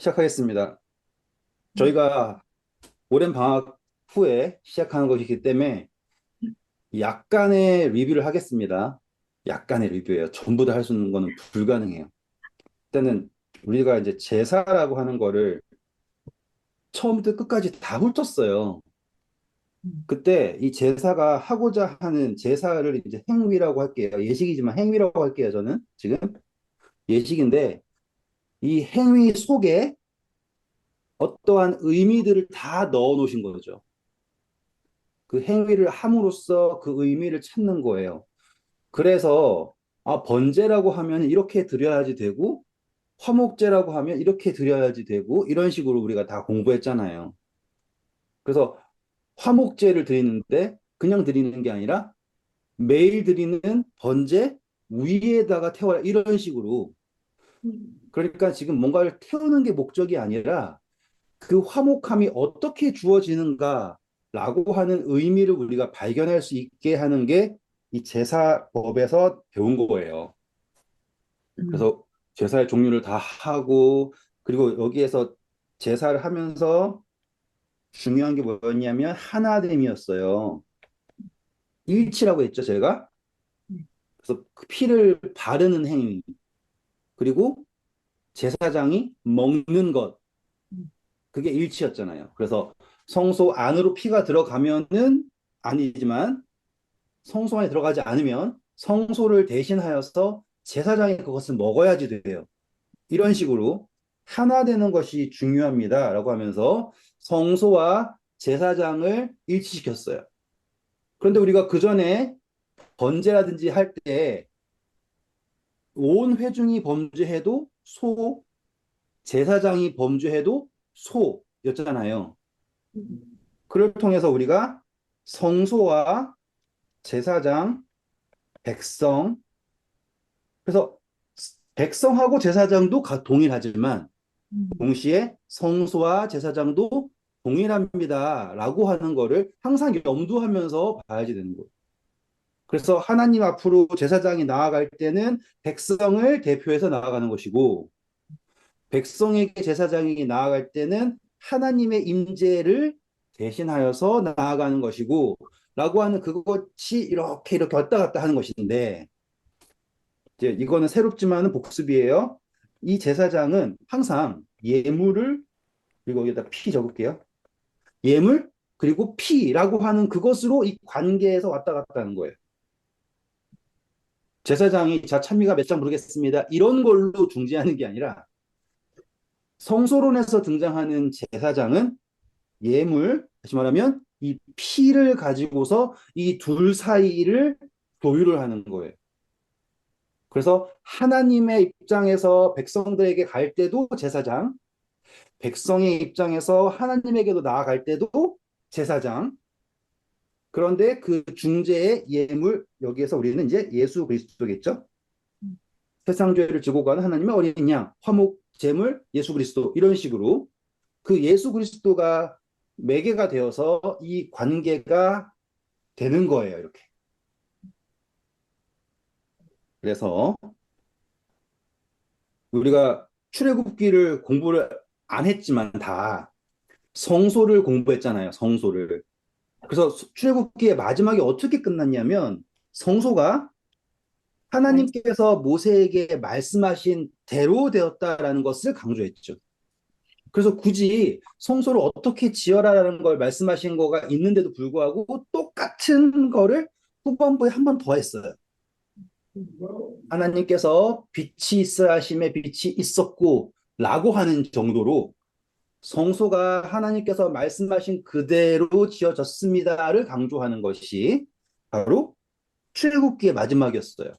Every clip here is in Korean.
시작하겠습니다. 음, 저희가 오랜 방학 후에 시작하는 것이기 때문에 약간의 리뷰를 하겠습니다. 약간의 리뷰예요. 전부 다 할 수 있는 거는 불가능해요. 일단은 우리가 이제 제사라고 하는 거를 처음부터 끝까지 다 훑었어요. 음, 그때 이 제사가 하고자 하는 제사를 이제 행위라고 할게요. 예식이지만 행위라고 할게요. 저는 지금 예식인데 이 행위 속에 어떠한 의미들을 다 넣어 놓으신 거죠. 그 행위를 함으로써 그 의미를 찾는 거예요. 그래서 번제라고 하면 이렇게 드려야지 되고 화목제라고 하면 이렇게 드려야지 되고 이런 식으로 우리가 다 공부했잖아요. 그래서 화목제를 드리는데 그냥 드리는 게 아니라 매일 드리는 번제 위에다가 태워라 이런 식으로. 그러니까 지금 뭔가를 태우는 게 목적이 아니라 그 화목함이 어떻게 주어지는가라고 하는 의미를 우리가 발견할 수 있게 하는 게 이 제사법에서 배운 거예요. 음, 그래서 제사의 종류를 다 하고, 그리고 여기에서 제사를 하면서 중요한 게 뭐였냐면 하나됨이었어요. 일치라고 했죠, 제가. 그래서 그 피를 바르는 행위, 그리고 제사장이 먹는 것, 음, 그게 일치였잖아요. 그래서 성소 안으로 피가 들어가면은 아니지만 성소 안에 들어가지 않으면 성소를 대신하여서 제사장이 그것을 먹어야지 돼요. 이런 식으로 하나 되는 것이 중요합니다라고 하면서 성소와 제사장을 일치시켰어요. 그런데 우리가 그 전에 번제라든지 할 때 온 회중이 범죄해도 소, 제사장이 범죄해도 소였잖아요. 그를 통해서 우리가 성소와 제사장, 백성, 그래서 백성하고 제사장도 동일하지만 음, 동시에 성소와 제사장도 동일합니다라고 하는 거를 항상 염두하면서 봐야지 되는 거예요. 그래서 하나님 앞으로 제사장이 나아갈 때는 백성을 대표해서 나아가는 것이고 백성에게 제사장이 나아갈 때는 하나님의 임재를 대신하여서 나아가는 것이고 라고 하는 그것이 이렇게 왔다 갔다 하는 것인데 이제 이거는 새롭지만은 복습이에요. 이 제사장은 항상 예물을 그리고 여기다 피 적을게요. 예물 그리고 피라고 하는 그것으로 이 관계에서 왔다 갔다 하는 거예요. 제사장이 자 찬미가 몇 장 부르겠습니다. 이런 걸로 중지하는 게 아니라 성소론에서 등장하는 제사장은 예물, 다시 말하면 이 피를 가지고서 이 둘 사이를 조율을 하는 거예요. 그래서 하나님의 입장에서 백성들에게 갈 때도 제사장, 백성의 입장에서 하나님에게도 나아갈 때도 제사장, 그런데 그 중재의 예물, 여기에서 우리는 이제 예수 그리스도겠죠? 세상 죄를 지고 가는 하나님의 어린 양, 화목 제물, 예수 그리스도 이런 식으로 그 예수 그리스도가 매개가 되어서 이 관계가 되는 거예요, 이렇게. 그래서 우리가 출애굽기를 공부를 안 했지만 다 성소를 공부했잖아요, 성소를. 그래서 출애굽기의 마지막에 어떻게 끝났냐면 성소가 하나님께서 모세에게 말씀하신 대로 되었다라는 것을 강조했죠. 그래서 굳이 성소를 어떻게 지어라라는 걸 말씀하신 거가 있는데도 불구하고 똑같은 거를 후반부에 한 번 더 했어요. 하나님께서 빛이 있어야 하심에 빛이 있었고 라고 하는 정도로 성소가 하나님께서 말씀하신 그대로 지어졌습니다를 강조하는 것이 바로 출애굽기의 마지막이었어요.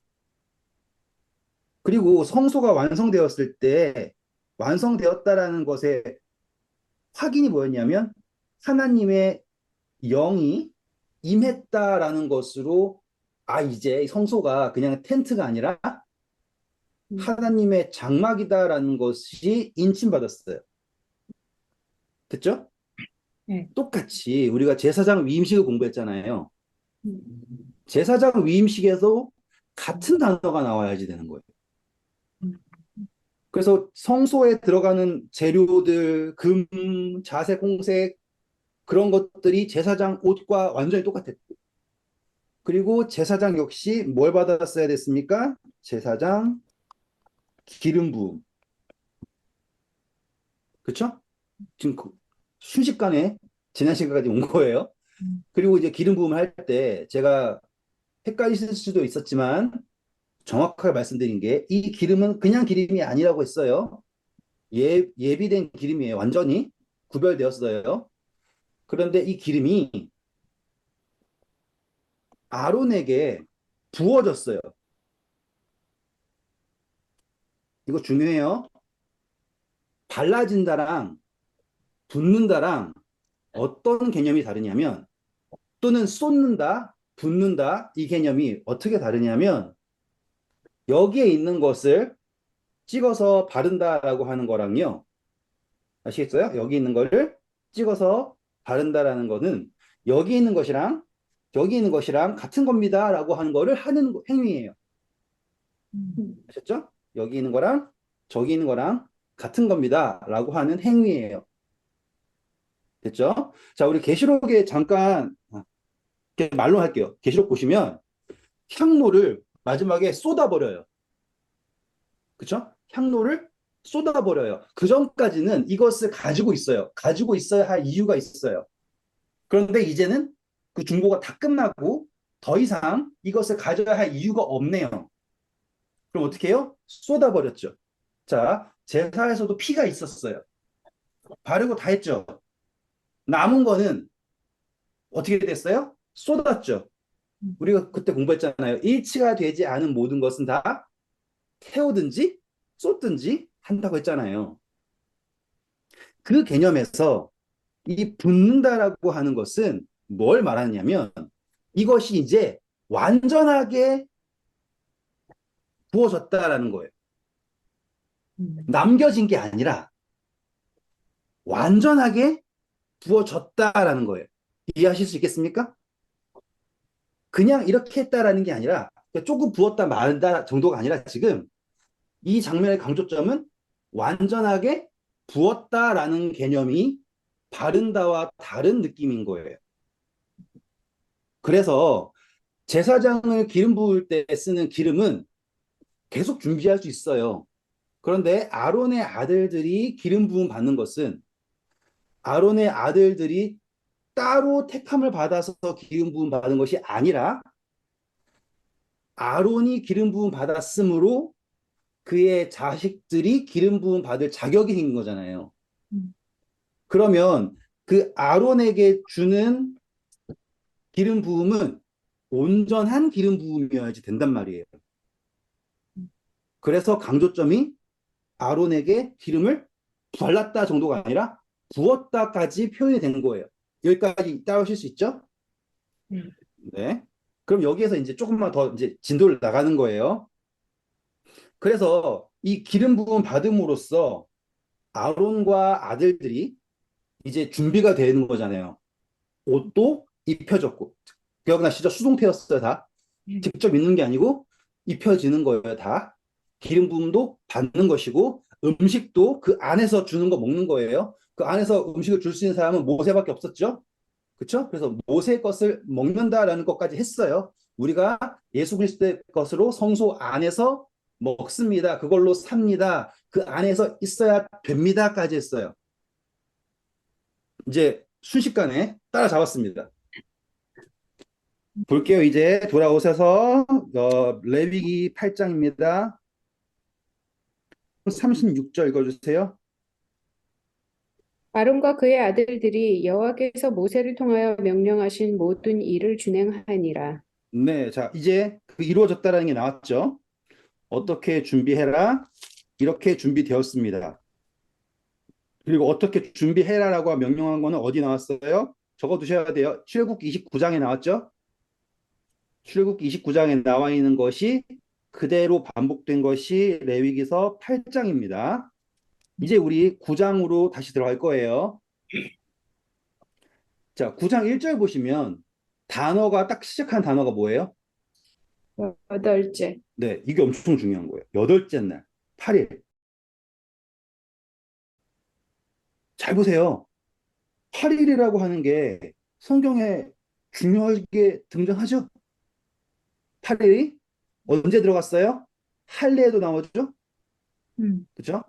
그리고 성소가 완성되었을 때 완성되었다라는 것의 확인이 뭐였냐면 하나님의 영이 임했다라는 것으로 이제 성소가 그냥 텐트가 아니라 하나님의 장막이다라는 것이 인침받았어요. 됐죠? 네. 똑같이 우리가 제사장 위임식을 공부했잖아요. 음, 제사장 위임식에서 같은 단어가 나와야지 되는 거예요. 음, 그래서 성소에 들어가는 재료들, 금, 자색, 홍색 그런 것들이 제사장 옷과 완전히 똑같았고, 그리고 제사장 역시 뭘 받았어야 됐습니까? 제사장 기름 부음. 그쵸? 지금 순식간에 지난 시간까지 온 거예요. 그리고 이제 기름 부음을 할 때 제가 헷갈리실 수도 있었지만 정확하게 말씀드린 게 이 기름은 그냥 기름이 아니라고 했어요. 예비된 기름이에요. 완전히 구별되었어요. 그런데 이 기름이 아론에게 부어졌어요. 이거 중요해요. 발라진다랑 붓는다랑 어떤 개념이 다르냐면, 또는 쏟는다, 붓는다, 이 개념이 어떻게 다르냐면, 여기에 있는 것을 찍어서 바른다라고 하는 거랑요. 아시겠어요? 여기 있는 거를 찍어서 바른다라는 거는 여기 있는 것이랑 여기 있는 것이랑 같은 겁니다라고 하는 거를 하는 행위예요. 아셨죠? 여기 있는 거랑 저기 있는 거랑 같은 겁니다라고 하는 행위예요. 됐죠? 자, 우리 계시록에 잠깐 이렇게 말로 할게요. 계시록 보시면 향로를 마지막에 쏟아버려요. 그쵸? 향로를 쏟아버려요. 그 전까지는 이것을 가지고 있어요. 가지고 있어야 할 이유가 있어요. 그런데 이제는 그 중보가 다 끝나고 더 이상 이것을 가져야 할 이유가 없네요. 그럼 어떻게 해요? 쏟아버렸죠. 자, 제사에서도 피가 있었어요. 바르고 다 했죠. 남은 거는 어떻게 됐어요? 쏟았죠. 우리가 그때 공부했잖아요. 일치가 되지 않은 모든 것은 다 태우든지 쏟든지 한다고 했잖아요. 그 개념에서 이 붓는다라고 하는 것은 뭘 말하냐면 이것이 이제 완전하게 부어졌다라는 거예요. 남겨진 게 아니라 완전하게 부어졌다라는 거예요. 이해하실 수 있겠습니까? 그냥 이렇게 했다라는 게 아니라 조금 부었다 말다 정도가 아니라 지금 이 장면의 강조점은 완전하게 부었다라는 개념이 바른다와 다른 느낌인 거예요. 그래서 제사장을 기름 부을 때 쓰는 기름은 계속 준비할 수 있어요. 그런데 아론의 아들들이 기름 부음 받는 것은 아론의 아들들이 따로 택함을 받아서 기름 부음 받은 것이 아니라 아론이 기름 부음 받았으므로 그의 자식들이 기름 부음 받을 자격이 생긴 거잖아요. 그러면 그 아론에게 주는 기름 부음은 온전한 기름 부음이어야지 된단 말이에요. 그래서 강조점이 아론에게 기름을 발랐다 정도가 아니라 부었다까지 표현이 되는 거예요. 여기까지 따라오실 수 있죠? 네. 그럼 여기에서 이제 조금만 더 이제 진도를 나가는 거예요. 그래서 이 기름 부음 받음으로써 아론과 아들들이 이제 준비가 되는 거잖아요. 옷도 입혀졌고, 기억나시죠? 수동태였어요, 다. 직접 입는 게 아니고 입혀지는 거예요, 다. 기름 부음도 받는 것이고, 음식도 그 안에서 주는 거 먹는 거예요. 그 안에서 음식을 줄 수 있는 사람은 모세밖에 없었죠. 그렇죠? 그래서 모세의 것을 먹는다라는 것까지 했어요. 우리가 예수 그리스도의 것으로 성소 안에서 먹습니다. 그걸로 삽니다. 그 안에서 있어야 됩니다까지 했어요. 이제 순식간에 따라잡았습니다. 볼게요. 이제 돌아오셔서 레위기 8장입니다. 36절 읽어주세요. 아론과 그의 아들들이 여호와께서 모세를 통하여 명령하신 모든 일을 준행하니라. 네, 자 이제 그 이루어졌다라는 게 나왔죠. 어떻게 준비해라? 이렇게 준비되었습니다. 그리고 어떻게 준비해라라고 명령한 거는 어디 나왔어요? 적어두셔야 돼요. 출애굽 29장에 나왔죠. 출애굽 29장에 나와 있는 것이 그대로 반복된 것이 레위기서 8장입니다. 이제 우리 9장으로 다시 들어갈 거예요. 자, 9장 1절 보시면 단어가 딱 시작한 단어가 뭐예요? 여덟째. 네, 이게 엄청 중요한 거예요. 여덟째 날, 8일. 잘 보세요. 8일이라고 하는 게 성경에 중요하게 등장하죠? 8일이 언제 들어갔어요? 할례에도 나오죠? 음, 그죠?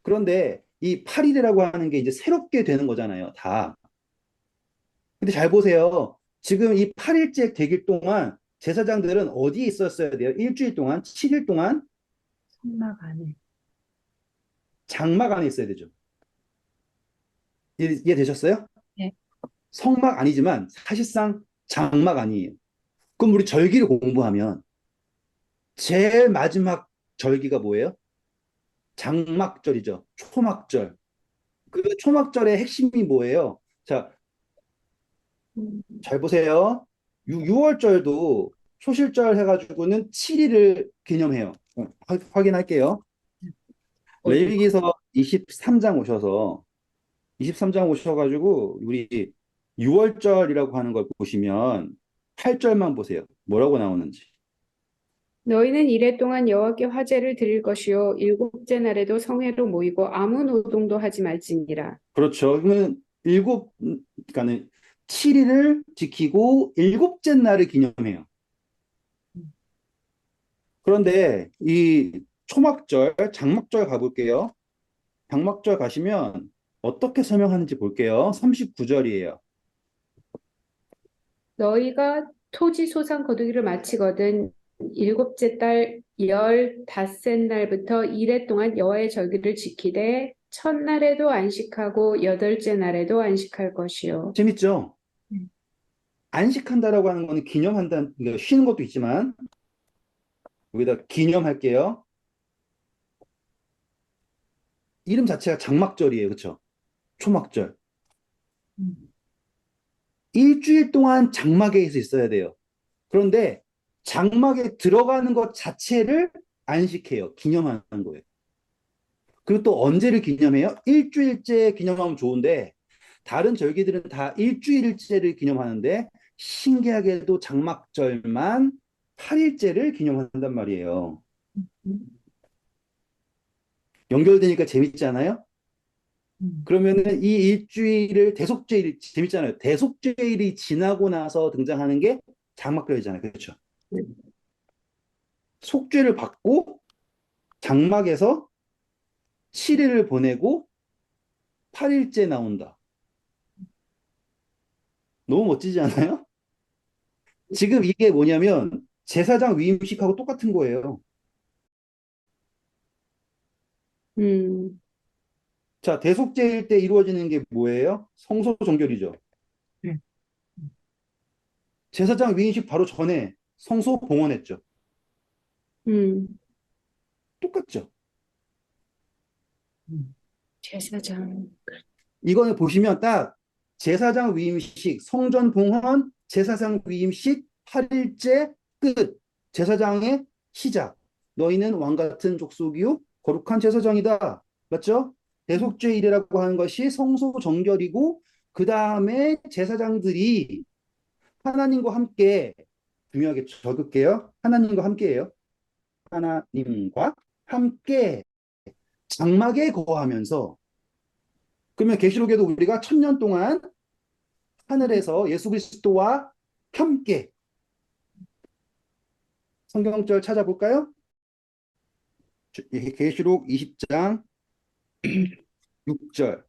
그런데 이 8일이라고 하는 게 이제 새롭게 되는 거잖아요, 다. 근데 잘 보세요. 지금 이 8일째 되길 동안 제사장들은 어디에 있었어야 돼요? 일주일 동안, 7일 동안 성막 안에. 장막 안에 있어야 되죠. 이해되셨어요? 네. 성막 아니지만 사실상 장막 아니에요. 그럼 우리 절기를 공부하면 제일 마지막 절기가 뭐예요? 장막절이죠. 초막절. 그 초막절의 핵심이 뭐예요? 자, 음, 잘 보세요. 6월절도 초실절 해가지고는 7일을 기념해요. 확인할게요. 어디? 레위기서 23장 오셔서 23장 오셔가지고 우리 6월절이라고 하는 걸 보시면 8절만 보세요. 뭐라고 나오는지. 너희는 이래 동안 여호와께 화제를 드릴 것이요 일곱째 날에도 성회로 모이고 아무 노동도 하지 말지니라. 그렇죠. 그러면 그러니까는 7일을 지키고 일곱째 날을 기념해요. 그런데 이 초막절, 장막절 가볼게요. 장막절 가시면 어떻게 설명하는지 볼게요. 39절이에요. 너희가 토지 소산 거두기를 마치거든 일곱째 달 열닷새 날부터 이래 동안 여호와의 절기를 지키되 첫날에도 안식하고 여덟째 날에도 안식할 것이요. 재밌죠? 음, 안식한다라고 하는 거는 기념한다, 이거 쉬는 것도 있지만 여기다 기념할게요. 이름 자체가 장막절이에요. 그렇죠? 초막절. 음, 일주일 동안 장막에서 있어야 돼요. 그런데 장막에 들어가는 것 자체를 안식해요. 기념하는 거예요. 그리고 또 언제를 기념해요? 일주일째 기념하면 좋은데 다른 절기들은 다 일주일째를 기념하는데 신기하게도 장막절만 8일째를 기념한단 말이에요. 음, 연결되니까 재밌지 않아요? 음. 그러면은 이 일주일을 대속죄일 재밌잖아요. 대속죄일이 지나고 나서 등장하는 게 장막절이잖아요. 그렇죠? 속죄를 받고 장막에서 7일을 보내고 8일째 나온다. 너무 멋지지 않아요? 지금 이게 뭐냐면 제사장 위임식하고 똑같은 거예요. 음, 자, 대속죄일 때 이루어지는 게 뭐예요? 성소 정결이죠. 네. 제사장 위임식 바로 전에 성소 봉헌했죠. 음, 똑같죠. 음, 제사장. 이거는 보시면 딱 제사장 위임식, 성전 봉헌, 제사장 위임식, 8일째 끝. 제사장의 시작. 너희는 왕 같은 족속이요 거룩한 제사장이다. 맞죠? 대속죄일이라고 하는 것이 성소 정결이고 그 다음에 제사장들이 하나님과 함께 중요하게 적을게요. 하나님과 함께예요. 하나님과 함께 장막에 거하면서 그러면 계시록에도 우리가 1000년 동안 하늘에서 예수 그리스도와 함께 성경절 찾아볼까요? 계시록 20장 6절.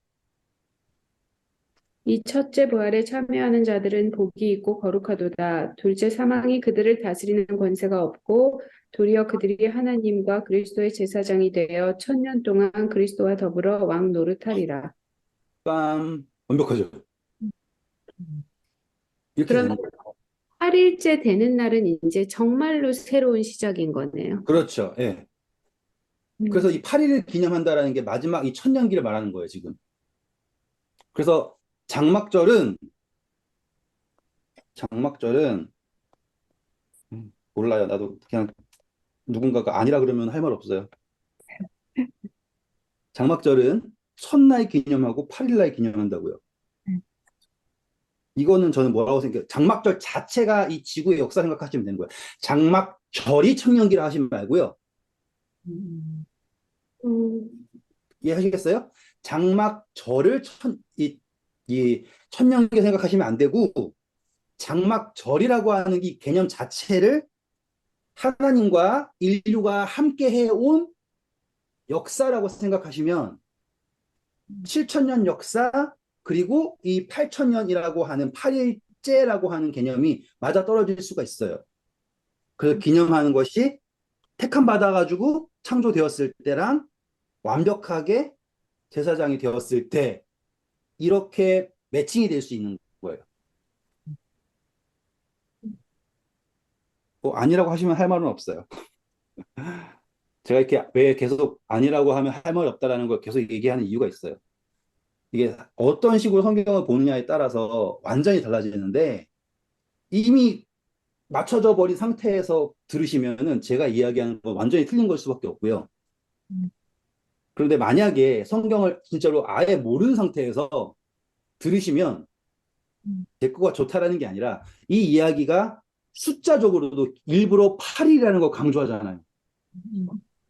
이 첫째 부활에 참여하는 자들은 복이 있고 거룩하도다. 둘째 사망이 그들을 다스리는 권세가 없고 도리어 그들이 하나님과 그리스도의 제사장이 되어 천년 동안 그리스도와 더불어 왕 노릇하리라. 빰. 완벽하죠. 음, 이렇게 그러면 되는 거예요. 8일째 되는 날은 이제 정말로 새로운 시작인 거네요. 그렇죠. 예. 그래서 음, 이 8일을 기념한다라는 게 마지막 이 천년기를 말하는 거예요, 지금. 그래서 장막절은 장막절은 몰라요. 나도 그냥 누군가가 아니라 그러면 할 말 없어요. 장막절은 첫날 기념하고 8일날 기념한다고요. 네. 이거는 저는 뭐라고 생각해요? 장막절 자체가 이 지구의 역사 생각하시면 되는 거예요. 장막절이 청년기라 하시면 말고요. 음, 음, 이해하시겠어요? 장막절을 이 천년계 생각하시면 안 되고 장막절이라고 하는 이 개념 자체를 하나님과 인류가 함께 해온 역사라고 생각하시면 7천년 역사 그리고 이 8천년이라고 하는 8일째라고 하는 개념이 맞아떨어질 수가 있어요. 그 기념하는 것이 택함 받아가지고 창조되었을 때랑 완벽하게 제사장이 되었을 때 이렇게 매칭이 될 수 있는 거예요. 뭐 아니라고 하시면 할 말은 없어요. 제가 이렇게 왜 계속 아니라고 하면 할 말이 없다라는 걸 계속 얘기하는 이유가 있어요. 이게 어떤 식으로 성경을 보느냐에 따라서 완전히 달라지는데 이미 맞춰져 버린 상태에서 들으시면은 제가 이야기하는 건 완전히 틀린 걸 수밖에 없고요. 음, 그런데 만약에 성경을 진짜로 아예 모르는 상태에서 들으시면 음, 제 거가 좋다라는 게 아니라 이 이야기가 숫자적으로도 일부러 8이라는 걸 강조하잖아요. 음,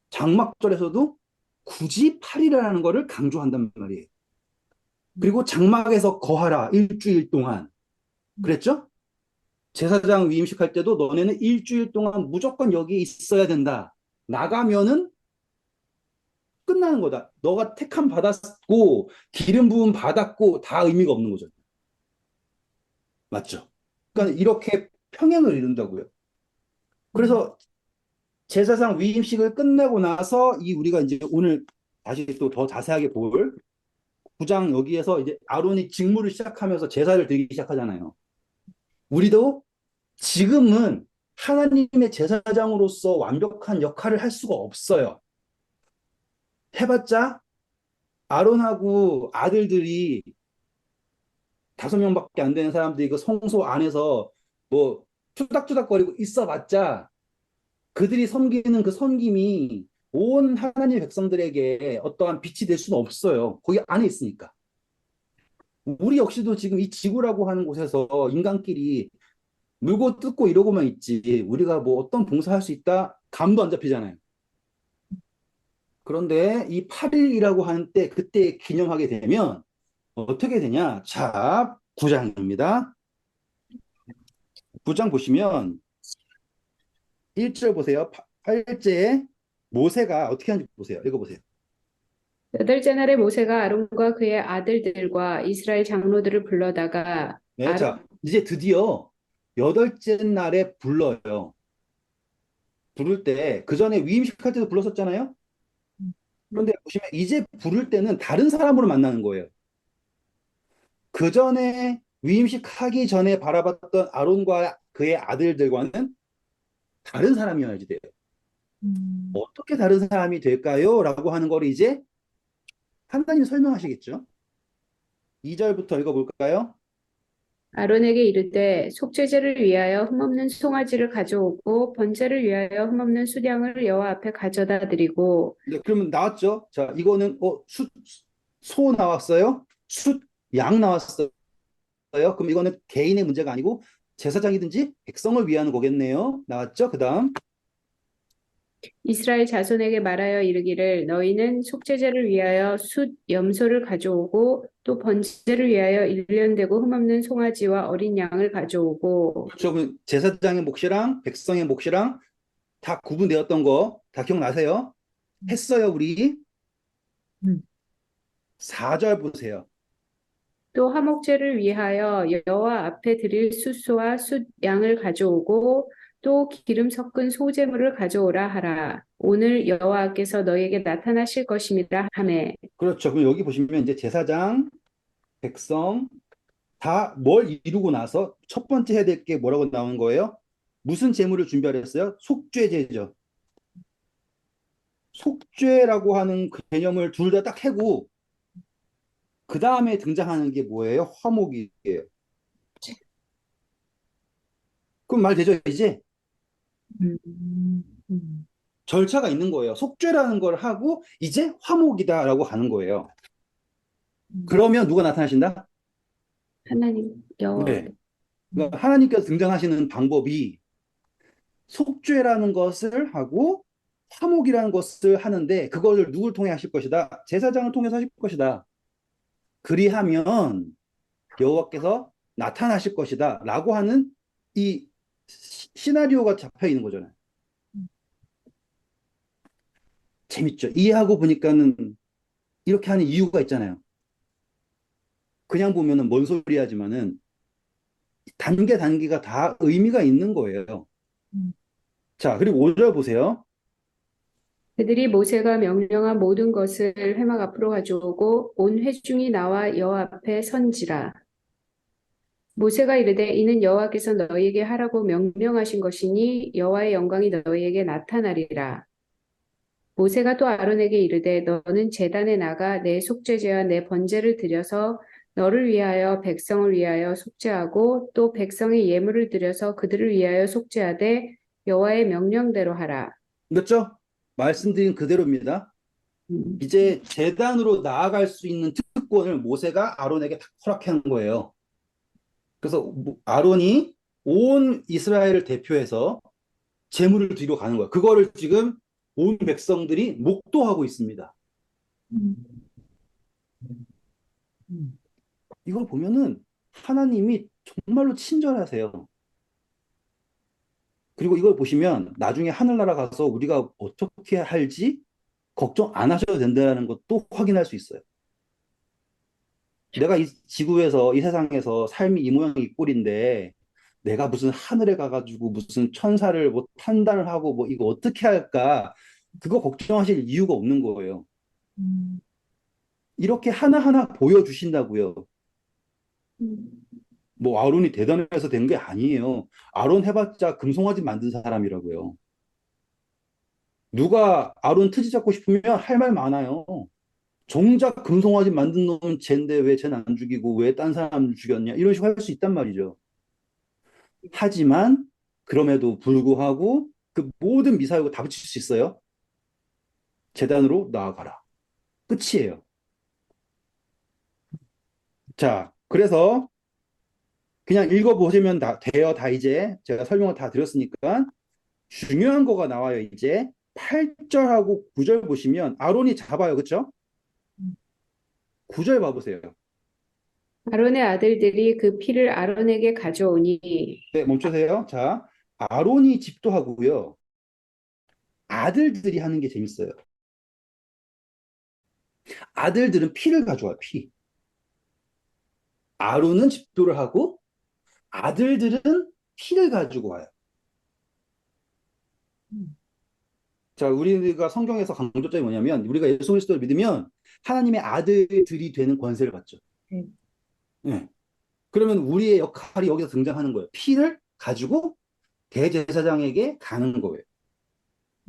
장막절에서도 굳이 8이라는 거를 강조한단 말이에요. 음, 그리고 장막에서 거하라 일주일 동안 그랬죠? 제사장 위임식 할 때도 너네는 일주일 동안 무조건 여기 있어야 된다. 나가면은 끝나는 거다. 너가 택함 받았고 기름 부음 받았고 다 의미가 없는 거죠. 맞죠? 그러니까 이렇게 평행을 이룬다고요. 음, 그래서 제사상 위임식을 끝내고 나서 이 우리가 이제 오늘 다시 또 더 자세하게 볼 9장 여기에서 이제 아론이 직무를 시작하면서 제사를 드리기 시작하잖아요. 우리도 지금은 하나님의 제사장으로서 완벽한 역할을 할 수가 없어요. 해봤자 아론하고 아들들이 5명밖에 안 되는 사람들이 그 성소 안에서 뭐 투닥투닥거리고 있어봤자 그들이 섬기는 그 섬김이 온 하나님 백성들에게 어떠한 빛이 될 수는 없어요. 거기 안에 있으니까. 우리 역시도 지금 이 지구라고 하는 곳에서 인간끼리 물고 뜯고 이러고만 있지. 우리가 뭐 어떤 봉사할 수 있다? 감도 안 잡히잖아요. 그런데 이 8일이라고 하는 때, 그때 기념하게 되면 어떻게 되냐? 자, 9장입니다. 9장 보시면 1절 보세요. 8일째에 모세가 어떻게 하는지 보세요. 읽어보세요. 여덟째 날에 모세가 아론과 그의 아들들과 이스라엘 장로들을 불러다가 네, 아론 자, 이제 드디어 8째 날에 불러요. 부를 때, 그 전에 위임식 할 때도 불렀었잖아요? 그런데 보시면 이제 부를 때는 다른 사람으로 만나는 거예요. 그 전에 위임식 하기 전에 바라봤던 아론과 그의 아들들과는 다른 사람이어야지 돼요. 음, 어떻게 다른 사람이 될까요? 라고 하는 걸 이제 하나님이 설명하시겠죠. 2절부터 읽어볼까요? 아론에게 이르되 속죄제를 위하여 흠없는 송아지를 가져오고 번제를 위하여 흠없는 수량을 여호와 앞에 가져다 드리고 네, 그러면 나왔죠. 자, 이거는 소 나왔어요. 양 나왔어요. 그럼 이거는 개인의 문제가 아니고 제사장이든지 백성을 위하는 거겠네요. 나왔죠? 그 다음. 이스라엘 자손에게 말하여 이르기를 너희는 속죄제를 위하여 숫 염소를 가져오고 또 번제를 위하여 일련되고 흠없는 송아지와 어린 양을 가져오고 그렇죠. 그럼 제사장의 몫이랑 백성의 몫이랑 다 구분되었던 거 다 기억나세요? 했어요, 우리. 음, 4절 보세요. 또 화목제를 위하여 여호와 앞에 드릴 숫소와 숫 양을 가져오고 또 기름 섞은 소제물을 가져오라 하라. 오늘 여호와께서 너희에게 나타나실 것임이라 하매 그렇죠. 그럼 여기 보시면 이제 제사장, 백성 다 뭘 이루고 나서 첫 번째 해야 될 게 뭐라고 나오는 거예요? 무슨 제물을 준비하랬어요? 속죄제죠. 속죄라고 하는 그 개념을 둘 다 딱 해고 그 다음에 등장하는 게 뭐예요? 화목이에요. 그럼 말 되죠, 이제? 음, 음, 절차가 있는 거예요. 속죄라는 걸 하고 이제 화목이다라고 하는 거예요. 음, 그러면 누가 나타나신다? 하나님 여호와 네. 그러니까 음, 하나님께서 등장하시는 방법이 속죄라는 것을 하고 화목이라는 것을 하는데 그거를 누굴 통해 하실 것이다? 제사장을 통해서 하실 것이다. 그리하면 여호와께서 나타나실 것이다. 라고 하는 이 시나리오가 잡혀 있는 거잖아요. 재밌죠? 이해하고 보니까는 이렇게 하는 이유가 있잖아요. 그냥 보면은 뭔 소리 하지만은 단계 단계가 다 의미가 있는 거예요. 음, 자, 그리고 5절 보세요. 그들이 모세가 명령한 모든 것을 회막 앞으로 가져오고 온 회중이 나와 여호와 앞에 선지라. 모세가 이르되 이는 여호와께서 너희에게 하라고 명령하신 것이니 여호와의 영광이 너희에게 나타나리라. 모세가 또 아론에게 이르되 너는 제단에 나가 내 속죄제와 내 번제를 드려서 너를 위하여 백성을 위하여 속죄하고 또 백성의 예물을 드려서 그들을 위하여 속죄하되 여호와의 명령대로 하라. 그렇죠? 말씀드린 그대로입니다. 음. 이제 제단으로 나아갈 수 있는 특권을 모세가 아론에게 다 허락한 거예요. 그래서 아론이 온 이스라엘을 대표해서 제물을 드리러 가는 거예요. 그거를 지금 온 백성들이 목도하고 있습니다. 음, 음, 이걸 보면은 하나님이 정말로 친절하세요. 그리고 이걸 보시면 나중에 하늘나라 가서 우리가 어떻게 할지 걱정 안 하셔도 된다는 것도 확인할 수 있어요. 내가 이 지구에서, 이 세상에서 삶이 이 모양 이 꼴인데 내가 무슨 하늘에 가가지고 무슨 천사를 뭐 탄다를 하고 뭐 이거 어떻게 할까? 그거 걱정하실 이유가 없는 거예요. 음, 이렇게 하나하나 보여주신다고요. 음. 뭐 아론이 대단해서 된 게 아니에요. 아론 해봤자 금송아지 만든 사람이라고요. 누가 아론 트지 잡고 싶으면 할 말 많아요. 정작 금송아지 만든 놈은 쟤인데 왜 쟤는 안 죽이고 왜 딴 사람 죽였냐 이런 식으로 할 수 있단 말이죠. 하지만 그럼에도 불구하고 그 모든 미사일과 다 붙일 수 있어요. 재단으로 나아가라. 끝이에요. 자, 그래서 그냥 읽어보시면 다 돼요. 다 이제 제가 설명을 다 드렸으니까 중요한 거가 나와요. 이제 8절하고 9절 보시면 아론이 잡아요. 그렇죠? 9절 봐보세요. 아론의 아들들이 그 피를 아론에게 가져오니 네, 멈추세요. 자, 아론이 집도하고요. 아들들이 하는 게 재밌어요. 아들들은 피를 가져와요. 피. 아론은 집도를 하고 아들들은 피를 가지고 와요. 음, 자, 우리가 성경에서 강조점이 뭐냐면 우리가 예수 그리스도를 믿으면 하나님의 아들들이 되는 권세를 받죠. 네. 네. 그러면 우리의 역할이 여기서 등장하는 거예요. 피를 가지고 대제사장에게 가는 거예요.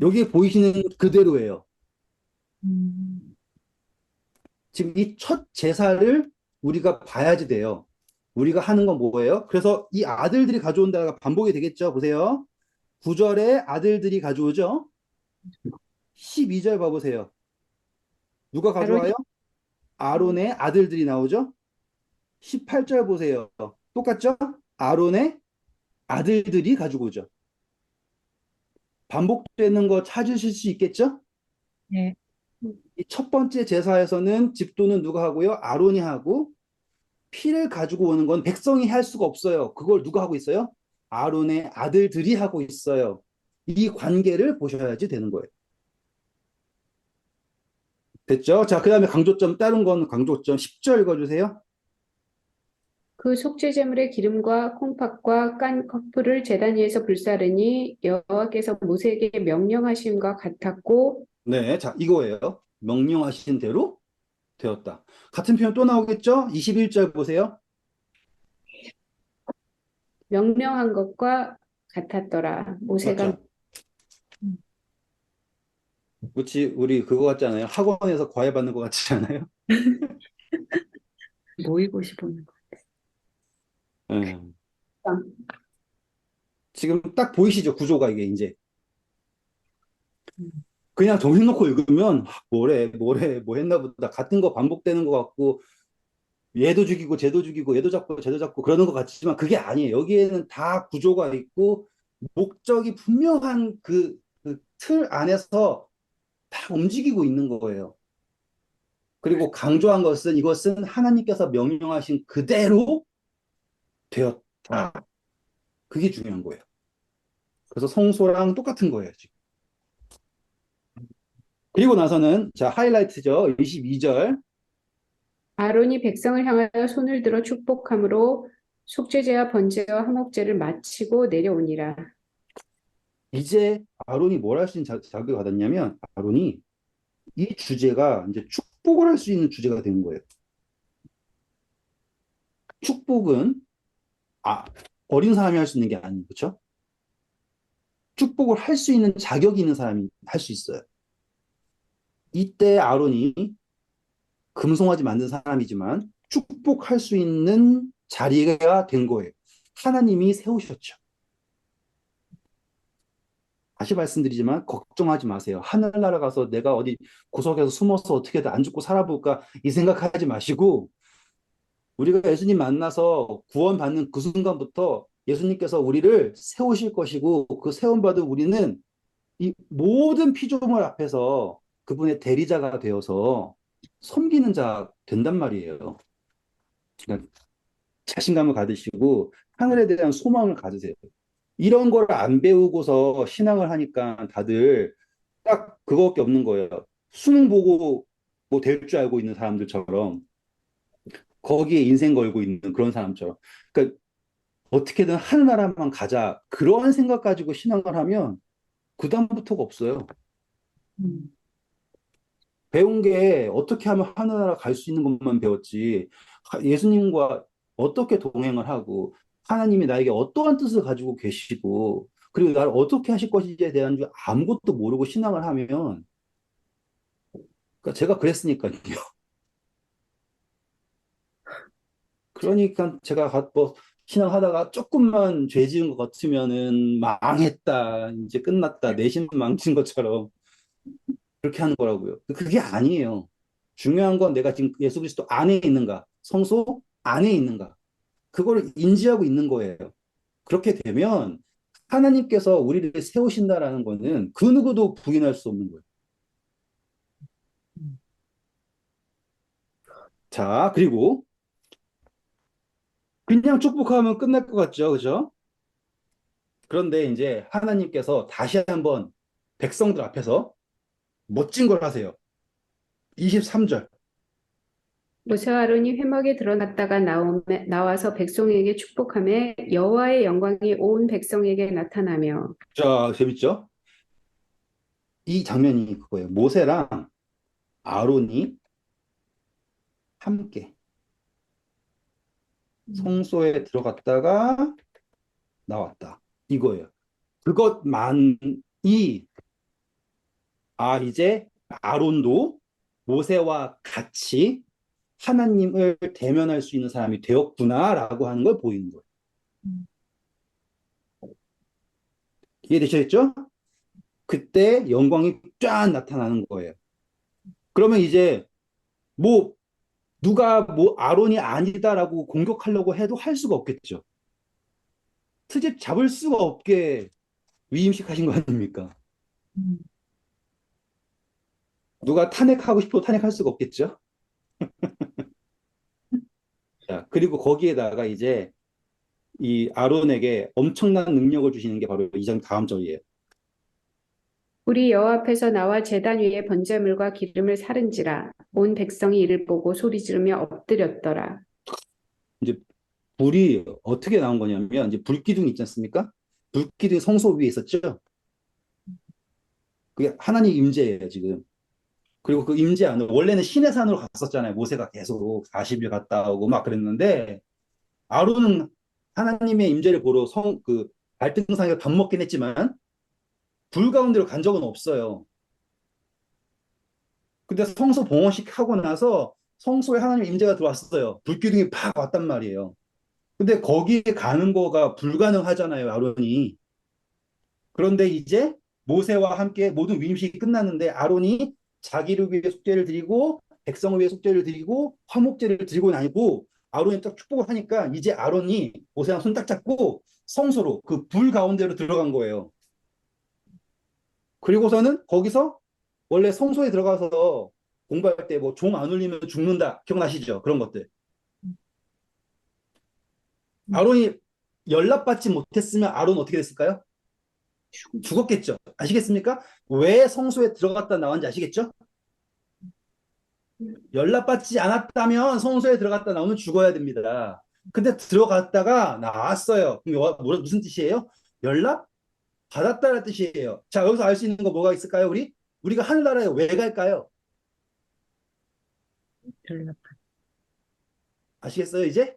여기에 보이시는 그대로예요. 음, 지금 이 첫 제사를 우리가 봐야지 돼요. 우리가 하는 건 뭐예요? 그래서 이 아들들이 가져온다가 반복이 되겠죠. 보세요. 9절에 아들들이 가져오죠. 12절 봐보세요. 누가 아론이 가져와요? 아론의 아들들이 나오죠. 18절 보세요. 똑같죠? 아론의 아들들이 가지고 오죠. 반복되는 거 찾으실 수 있겠죠? 네. 이 첫 번째 제사에서는 집도는 누가 하고요? 아론이 하고 피를 가지고 오는 건 백성이 할 수가 없어요. 그걸 누가 하고 있어요? 아론의 아들들이 하고 있어요. 이 관계를 보셔야지 되는 거예요. 됐죠? 자, 그 다음에 강조점, 다른 건 강조점 10절 읽어주세요. 그 속죄제물의 기름과 콩팥과 깐 커플을 제단 위에서 불사르니 여호와께서 모세에게 명령하심과 같았고 네, 자, 이거예요. 명령하신 대로 되었다. 같은 표현 또 나오겠죠? 21절 보세요. 명령한 것과 같았더라. 모세가 맞죠? 그렇지, 우리 그거 같잖아요. 학원에서 과외 받는 것 같지 않아요? 모의고시 보는 거. 예. 지금 딱 보이시죠? 구조가 이게 이제. 음, 그냥 정신 놓고 읽으면 뭐래, 뭐 했나 보다. 같은 거 반복되는 것 같고 얘도 죽이고 쟤도 죽이고 얘도 잡고 쟤도 잡고 그러는 것 같지만 그게 아니에요. 여기에는 다 구조가 있고 목적이 분명한 그 틀 안에서 다 움직이고 있는 거예요. 그리고 강조한 것은 이것은 하나님께서 명령하신 그대로 되었다. 그게 중요한 거예요. 그래서 성소랑 똑같은 거예요, 지금. 그리고 나서는 자, 하이라이트죠. 22절. 아론이 백성을 향하여 손을 들어 축복함으로 속죄제와 번제와 화목제를 마치고 내려오니라. 이제 아론이 뭘 할 수 있는 자격을 받았냐면 아론이 이 주제가 이제 축복을 할 수 있는 주제가 되는 거예요. 축복은 아, 어린 사람이 할 수 있는 게 아니에요. 그렇죠? 축복을 할 수 있는 자격이 있는 사람이 할 수 있어요. 이때 아론이 금송아지 만든 사람이지만 축복할 수 있는 자리가 된 거예요. 하나님이 세우셨죠. 다시 말씀드리지만 걱정하지 마세요. 하늘나라 가서 내가 어디 구석에서 숨어서 어떻게든 안 죽고 살아볼까 이 생각하지 마시고 우리가 예수님 만나서 구원받는 그 순간부터 예수님께서 우리를 세우실 것이고 그 세움받은 우리는 이 모든 피조물 앞에서 그분의 대리자가 되어서 섬기는 자 된단 말이에요. 그러니까 자신감을 가지시고 하늘에 대한 소망을 가지세요. 이런 걸 안 배우고서 신앙을 하니까 다들 딱 그거밖에 없는 거예요. 수능 보고 뭐 될 줄 알고 있는 사람들처럼 거기에 인생 걸고 있는 그런 사람처럼. 그러니까 어떻게든 하늘나라만 가자. 그런 생각 가지고 신앙을 하면 그다음부터가 없어요. 음, 배운 게 어떻게 하면 하늘나라 갈 수 있는 것만 배웠지. 예수님과 어떻게 동행을 하고 하나님이 나에게 어떠한 뜻을 가지고 계시고 그리고 나를 어떻게 하실 것인지에 대한 줄 아무것도 모르고 신앙을 하면 그러니까 제가 그랬으니까요. 그러니까 제가 뭐 신앙하다가 조금만 죄 지은 것 같으면은 망했다, 이제 끝났다, 내신 망친 것처럼 그렇게 하는 거라고요. 그게 아니에요. 중요한 건 내가 지금 예수 그리스도 안에 있는가, 성소 안에 있는가, 그걸 인지하고 있는 거예요. 그렇게 되면 하나님께서 우리를 세우신다라는 거는 그 누구도 부인할 수 없는 거예요. 음, 자, 그리고 그냥 축복하면 끝날 것 같죠, 그죠? 그런데 이제 하나님께서 다시 한번 백성들 앞에서 멋진 걸 하세요. 23절. 모세와 아론이 회막에 들어갔다가 나와서 백성에게 축복하며 여호와의 영광이 온 백성에게 나타나며 자, 재밌죠? 이 장면이 그거예요. 모세랑 아론이 함께 음, 성소에 들어갔다가 나왔다. 이거예요. 그것만이 이제 아론도 모세와 같이 하나님을 대면할 수 있는 사람이 되었구나라고 하는 걸 보이는 거예요. 음, 이해되셨죠? 그때 영광이 쫙 나타나는 거예요. 그러면 이제 뭐 누가 뭐 아론이 아니다라고 공격하려고 해도 할 수가 없겠죠. 트집 잡을 수가 없게 위임식하신 거 아닙니까? 음, 누가 탄핵하고 싶어도 탄핵할 수가 없겠죠. 자, 그리고 거기에다가 이제 이 아론에게 엄청난 능력을 주시는 게 바로 이전 다음 절이에요. 우리 여호와 앞에서 나와 제단 위에 번제물과 기름을 사른지라 온 백성이 이를 보고 소리 지르며 엎드렸더라. 이제 불이 어떻게 나온 거냐면 이제 불기둥 있지 않습니까? 불기둥이 성소 위에 있었죠. 그게 하나님 임재예요, 지금. 그리고 그 임재 안으로 원래는 시내 산으로 갔었잖아요. 모세가 계속 40일 갔다 오고 막 그랬는데 아론은 하나님의 임재를 보러 그 발등상에서 밥 먹긴 했지만 불 가운데로 간 적은 없어요. 근데 성소 봉헌식 하고 나서 성소에 하나님 임재가 들어왔어요. 불기둥이 팍 왔단 말이에요. 근데 거기에 가는 거가 불가능하잖아요, 아론이. 그런데 이제 모세와 함께 모든 위임식이 끝났는데 아론이 자기를 위해 속죄를 드리고 백성을 위해 속죄를 드리고 화목제를 드리고 나니고 아론이 딱 축복을 하니까 이제 아론이 모세랑 손 딱 잡고 성소로 그 불 가운데로 들어간 거예요. 그리고서는 거기서 원래 성소에 들어가서 공부할 때 뭐 종 안 울리면 죽는다. 기억나시죠? 그런 것들. 아론이 연락받지 못했으면 아론 어떻게 됐을까요? 죽었겠죠. 아시겠습니까? 왜 성소에 들어갔다 나왔는지 아시겠죠? 연락받지 않았다면 성소에 들어갔다 나오면 죽어야 됩니다. 근데 들어갔다가 나왔어요. 그럼 무슨 뜻이에요? 연락 받았다는 뜻이에요. 자, 여기서 알 수 있는 거 뭐가 있을까요, 우리? 우리가 하늘나라에 왜 갈까요? 연락. 아시겠어요, 이제?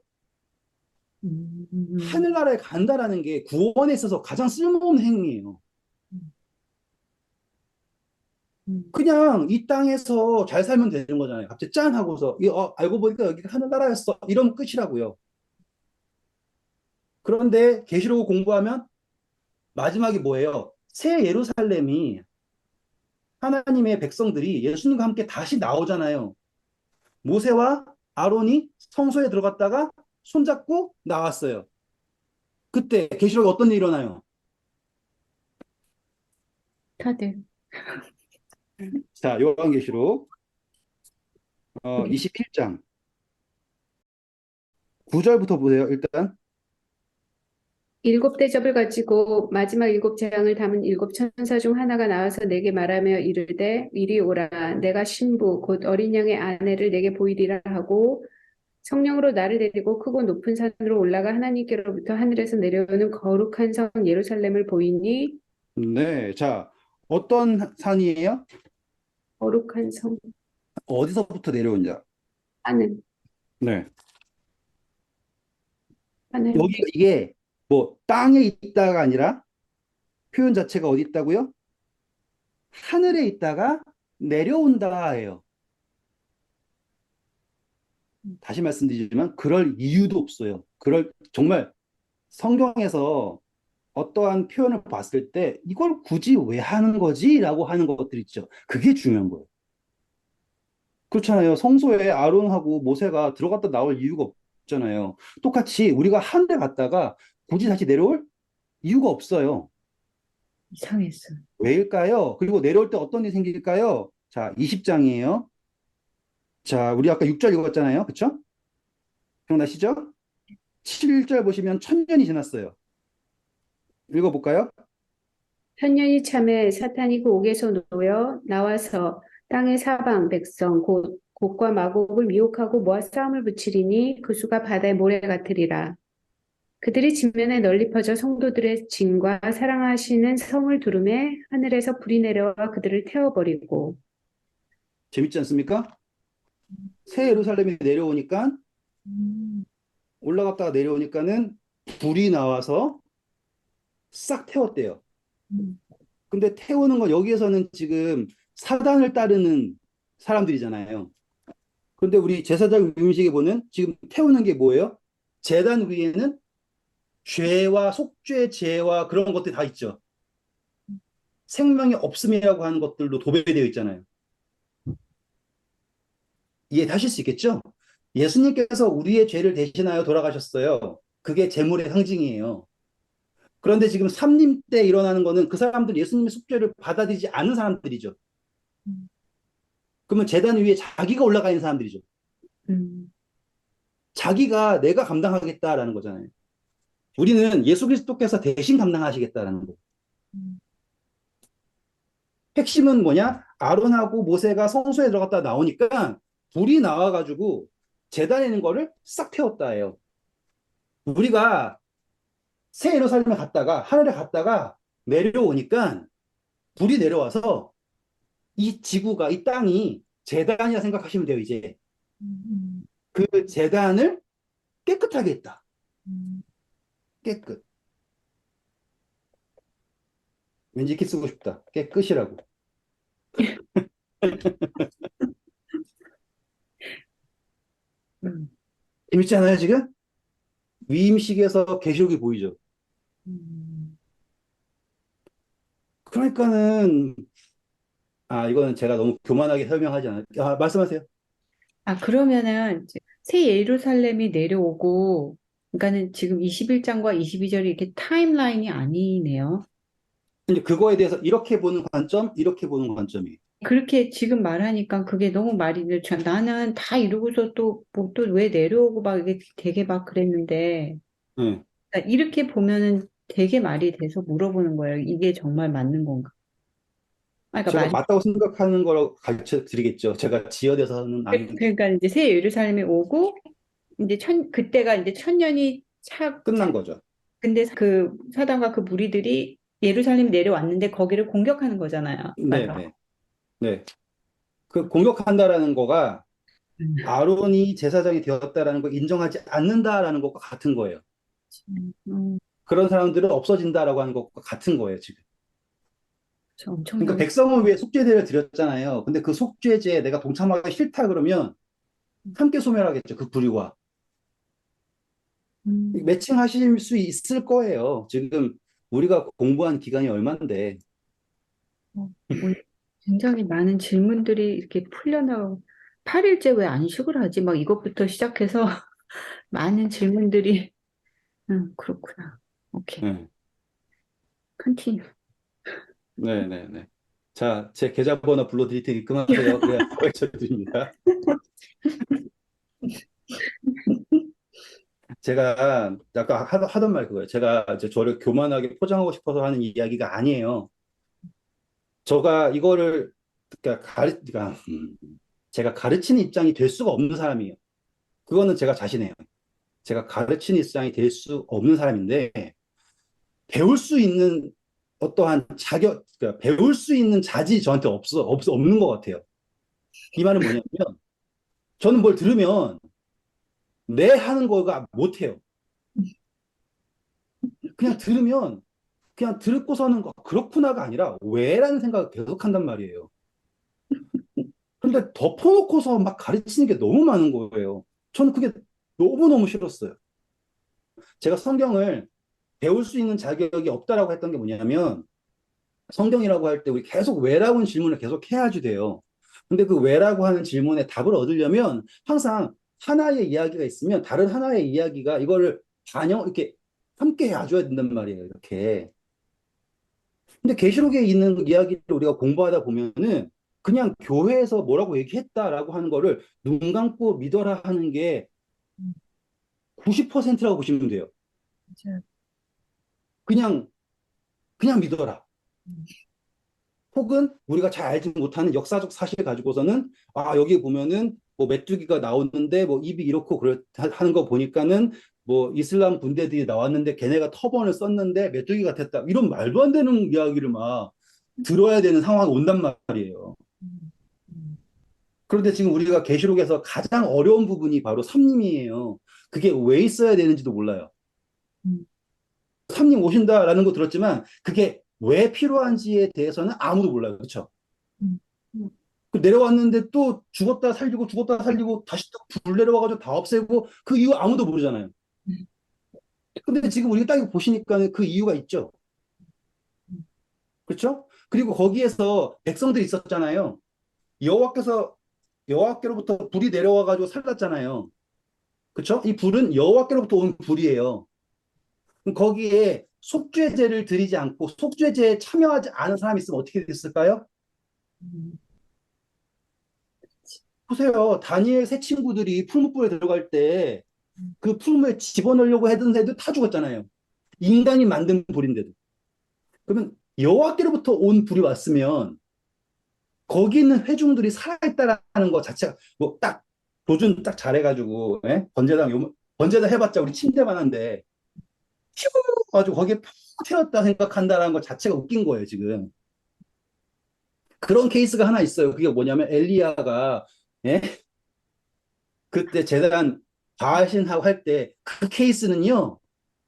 음. 하늘나라에 간다라는 게 구원에 있어서 가장 쓸모없는 행위예요. 그냥 이 땅에서 잘 살면 되는 거잖아요. 갑자기 짠 하고서 알고 보니까 여기가 하늘나라였어. 이러면 끝이라고요. 그런데 계시록 공부하면 마지막이 뭐예요? 새 예루살렘이 하나님의 백성들이 예수님과 함께 다시 나오잖아요. 모세와 아론이 성소에 들어갔다가 손잡고 나왔어요. 그때 계시록에 어떤 일이 일어나요? 다들. 자, 요한계시록 네. 21장 9절부터 보세요. 일단 일곱 대접을 가지고 마지막 일곱 재앙을 담은 일곱 천사 중 하나가 나와서 내게 말하며 이르되 이리 오라 내가 신부 곧 어린 양의 아내를 내게 보이리라 하고 성령으로 나를 데리고 크고 높은 산으로 올라가 하나님께로부터 하늘에서 내려오는 거룩한 성 예루살렘을 보이니 네, 자 어떤 산이에요? 거룩한 성 어디서부터 내려오냐? 하늘 네, 하늘 여기 이게 뭐 땅에 있다가 아니라 표현 자체가 어디 있다고요? 하늘에 있다가 내려온다예요. 다시 말씀드리지만 그럴 이유도 없어요. 그럴 정말 성경에서 어떠한 표현을 봤을 때 이걸 굳이 왜 하는 거지? 라고 하는 것들 있죠. 그게 중요한 거예요. 그렇잖아요. 성소에 아론하고 모세가 들어갔다 나올 이유가 없잖아요. 똑같이 우리가 하늘에 갔다가 굳이 다시 내려올 이유가 없어요. 이상했어. 왜일까요? 그리고 내려올 때 어떤 일이 생길까요? 자, 20장이에요. 자, 우리 아까 6절 읽었잖아요. 그쵸? 기억나시죠? 7절 보시면 천년이 지났어요. 읽어볼까요? 천년이 참에 사탄이 그 옥에서 놓여 나와서 땅의 사방 백성 곧 곡과 마곡을 미혹하고 모아 싸움을 붙이리니 그 수가 바다의 모래 같으리라. 그들이 지면에 널리 퍼져 성도들의 진과 사랑하시는 성을 두름에 하늘에서 불이 내려와 그들을 태워버리고 재밌지 않습니까? 새 예루살렘이 내려오니까 음. 올라갔다가 내려오니까는 불이 나와서 싹 태웠대요. 음. 근데 태우는 건 여기에서는 지금 사단을 따르는 사람들이잖아요. 그런데 우리 제사장 음식에 보면 지금 태우는 게 뭐예요? 제단 위에는 죄와 속죄, 죄와 그런 것들이 다 있죠. 생명이 없음이라고 하는 것들도 도배되어 있잖아요. 이해하실 수 있겠죠? 예수님께서 우리의 죄를 대신하여 돌아가셨어요. 그게 제물의 상징이에요. 그런데 지금 삼림 때 일어나는 거는 그 사람들 예수님의 속죄를 받아들이지 않은 사람들이죠. 그러면 제단 위에 자기가 올라가 있는 사람들이죠. 음. 자기가 내가 감당하겠다라는 거잖아요. 우리는 예수 그리스도께서 대신 감당하시겠다라는 거. 음. 핵심은 뭐냐? 아론하고 모세가 성소에 들어갔다 나오니까 불이 나와가지고 제단에 있는 거를 싹 태웠다예요. 우리가 새 예루살렘에 갔다가 하늘에 갔다가 내려오니까 불이 내려와서 이 지구가 이 땅이 제단이라 생각하시면 돼요. 이제 음. 그 제단을 깨끗하게 했다. 음. 깨끗. 왠지 이렇게 쓰고 싶다. 깨끗이라고. 음. 재밌지 않아요, 지금? 위임식에서 계시록이 보이죠. 음. 그러니까는 이거는 제가 너무 교만하게 설명하지 않아요. 말씀하세요. 그러면은 이제 새 예루살렘이 내려오고, 그러니까는 지금 21장과 22절이 이렇게 타임라인이 아니네요. 이제 그거에 대해서 이렇게 보는 관점, 이렇게 보는 관점이. 그렇게 지금 말하니까 그게 너무 말이 돼. 나는 다 이러고서 또, 뭐 또 왜 내려오고 막 이게 되게 막 그랬는데, 예. 그러니까 이렇게 보면은 되게 말이 돼서 물어보는 거예요. 이게 정말 맞는 건가? 아, 그러니까 제가 말, 맞다고 생각하는 걸 가르쳐 드리겠죠. 제가 지어내서는 아는 그러니까 이제 새 예루살렘에 오고, 이제 그때가 이제 천년이 끝난 거죠. 근데 그 사단과 그 무리들이 예루살렘 내려왔는데 거기를 공격하는 거잖아요. 네, 맞아. 네, 네. 그 공격한다라는 거가 음. 아론이 제사장이 되었다라는 걸 인정하지 않는다라는 것과 같은 거예요. 음, 그런 사람들은 없어진다라고 하는 것과 같은 거예요, 지금. 저 그러니까 엄청난, 백성을 위해 속죄제를 드렸잖아요. 근데 그 속죄제에 내가 동참하기 싫다 그러면 함께 소멸하겠죠, 그 불의와. 음, 매칭하실 수 있을 거예요. 지금 우리가 공부한 기간이 얼만데. 오늘 굉장히 많은 질문들이 이렇게 풀려나오고, 8일째 왜 안식을 하지? 막 이것부터 시작해서 많은 질문들이, 그렇구나. 오케이. 네, 컨티뉴. 네, 네, 네. 자, 제 계좌번호 불러드릴 테니 그만하세요. 그래야 가르쳐 드립니다. 제가 아까 하던 말 그거예요. 제가 이제 저를 교만하게 포장하고 싶어서 하는 이야기가 아니에요. 제가 이거를 그러니까 제가 가르치는 입장이 될 수가 없는 사람이에요. 그거는 제가 자신해요. 제가 가르치는 입장이 될 수 없는 사람인데 배울 수 있는 어떠한 그러니까 배울 수 있는 자질이 저한테 없는 것 같아요. 이 말은 뭐냐면 저는 뭘 들으면 내 하는 거가 못해요. 그냥 들으면 그냥 듣고서는 그렇구나가 아니라 왜라는 생각을 계속 한단 말이에요. 근데 덮어놓고서 막 가르치는 게 너무 많은 거예요. 저는 그게 너무너무 싫었어요. 제가 성경을 배울 수 있는 자격이 없다라고 했던 게 뭐냐면 성경이라고 할 때 우리 계속 왜라고 하는 질문을 계속 해야지 돼요. 근데 그 왜라고 하는 질문에 답을 얻으려면 항상 하나의 이야기가 있으면 다른 하나의 이야기가 이거를 이렇게 함께 해줘야 된단 말이에요. 이렇게. 근데 계시록에 있는 이야기를 우리가 공부하다 보면은 그냥 교회에서 뭐라고 얘기했다라고 하는 거를 눈 감고 믿어라 하는 게 90%라고 보시면 돼요. 맞아요. 그냥 믿어라. 혹은 우리가 잘 알지 못하는 역사적 사실 가지고서는 여기 보면은 뭐 메뚜기가 나오는데 뭐 입이 이렇고 하는 거 보니까는 뭐 이슬람 군대들이 나왔는데 걔네가 터번을 썼는데 메뚜기 같았다. 이런 말도 안 되는 이야기를 막 들어야 되는 상황이 온단 말이에요. 음, 음, 그런데 지금 우리가 계시록에서 가장 어려운 부분이 바로 삼림이에요. 그게 왜 있어야 되는지도 몰라요. 음, 삼림 오신다라는 거 들었지만 그게 왜 필요한지에 대해서는 아무도 몰라요. 그렇죠? 음, 음, 그 내려왔는데 또 죽었다 살리고 다시 또 불 내려와가지고 다 없애고 그 이유 아무도 모르잖아요. 음, 근데 지금 우리가 딱 보시니까 그 이유가 있죠. 음. 그렇죠? 그리고 거기에서 백성들이 있었잖아요. 여호와께서 여호와께로부터 불이 내려와가지고 살랐잖아요. 그렇죠? 이 불은 여호와께로부터 온 불이에요. 그럼 거기에 속죄제를 드리지 않고 속죄제에 참여하지 않은 사람이 있으면 어떻게 됐을까요? 음. 보세요. 다니엘 세 친구들이 풀무불에 들어갈 때 그 풀무에 집어넣으려고 했던 애들 다 죽었잖아요. 인간이 만든 불인데도. 그러면 여호와께로부터 온 불이 왔으면 거기 있는 회중들이 살아있다라는 것 자체가 뭐 딱 조준 딱 잘해가지고 번제당 해봤자 우리 침대만 한데 퓨 가지고 거기에 푹 태웠다 생각한다라는 것 자체가 웃긴 거예요 지금. 그런 케이스가 하나 있어요. 그게 뭐냐면 엘리야가 예? 그때 재단 바신하고 할 때 그 케이스는요.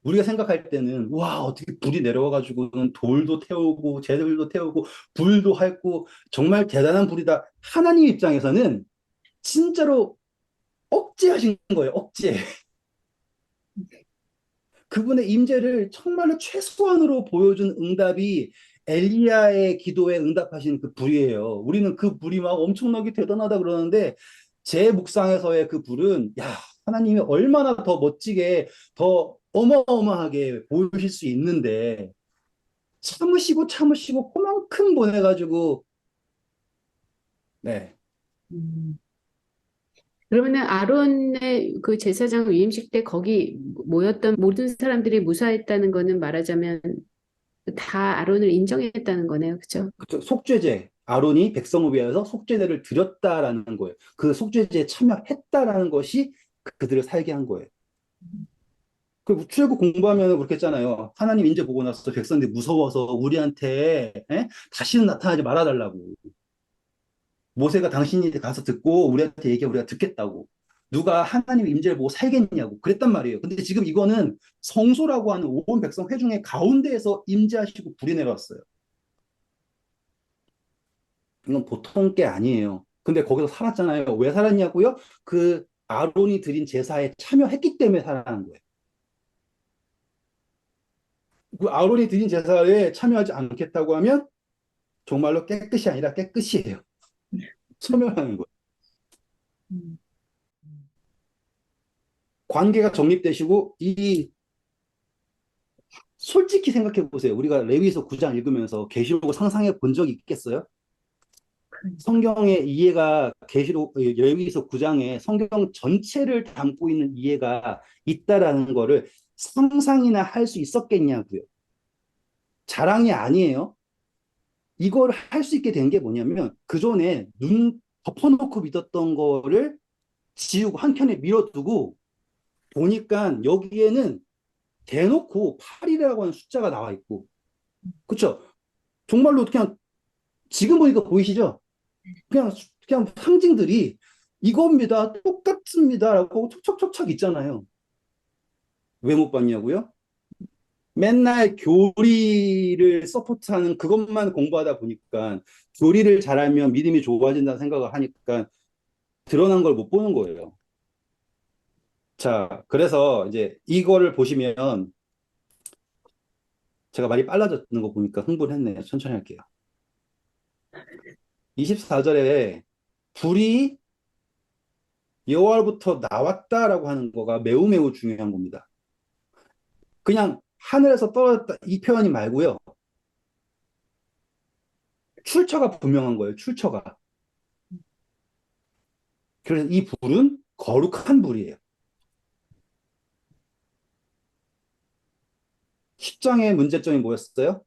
우리가 생각할 때는 와 어떻게 불이 내려와가지고는 돌도 태우고 재들도 태우고 불도 핥고 정말 대단한 불이다. 하나님 입장에서는 진짜로 억제하신 거예요. 억제. 그분의 임재를 정말로 최소한으로 보여준 응답이 엘리야의 기도에 응답하신 그 불이에요. 우리는 그 불이 막 엄청나게 대단하다 그러는데 제 묵상에서의 그 불은 야 하나님이 얼마나 더 멋지게 더 어마어마하게 보이실 수 있는데 참으시고 참으시고 그만큼 보내가지고 네. 음. 그러면은 아론의 그 제사장 위임식 때 거기 모였던 모든 사람들이 무사했다는 거는 말하자면 다 아론을 인정했다는 거네요. 그죠? 그쵸? 속죄제 아론이 백성을 위해서 속죄제를 드렸다라는 거예요. 그 속죄제에 참여했다라는 것이 그들을 살게 한 거예요. 그 출애굽 공부하면 그렇게 했잖아요. 하나님 인제 보고 나서 백성들이 무서워서 우리한테 다시는 나타나지 말아달라고. 모세가 당신이 가서 듣고 우리한테 얘기해 우리가 듣겠다고. 누가 하나님 임재를 보고 살겠냐고 그랬단 말이에요. 근데 지금 이거는 성소라고 하는 온 백성 회중의 가운데에서 임재하시고 불이 내려왔어요. 이건 보통 게 아니에요. 근데 거기서 살았잖아요. 왜 살았냐고요? 그 아론이 드린 제사에 참여했기 때문에 살아난 거예요. 그 아론이 드린 제사에 참여하지 않겠다고 하면 정말로 깨끗이 아니라 깨끗이에요. 소멸하는 거예요. 음. 관계가 정립되시고 이 솔직히 생각해 보세요. 우리가 레위기서 9장 읽으면서 계시록을 상상해 본 적이 있겠어요? 성경의 이해가 계시록 레위기서 9장에 성경 전체를 담고 있는 이해가 있다라는 거를 상상이나 할 수 있었겠냐고요. 자랑이 아니에요. 이걸 할 수 있게 된 게 뭐냐면 그 전에 눈 덮어놓고 믿었던 거를 지우고 한켠에 밀어두고 보니까 여기에는 대놓고 8이라고 하는 숫자가 나와 있고 그쵸? 정말로 그냥 지금 보니까 보이시죠? 그냥 상징들이 이겁니다. 똑같습니다라고 척척척척 있잖아요. 왜 못 봤냐고요? 맨날 교리를 서포트하는 그것만 공부하다 보니까 교리를 잘하면 믿음이 좋아진다는 생각을 하니까 드러난 걸 못 보는 거예요. 자, 그래서 이제 이거를 보시면 제가 말이 빨라졌는 거 보니까 흥분을 했네요. 천천히 할게요. 24절에 불이 여호와로부터 나왔다라고 하는 거가 매우 매우 중요한 겁니다. 그냥 하늘에서 떨어졌다 이 표현이 말고요. 출처가 분명한 거예요. 출처가. 그래서 이 불은 거룩한 불이에요. 10장의 문제점이 뭐였어요?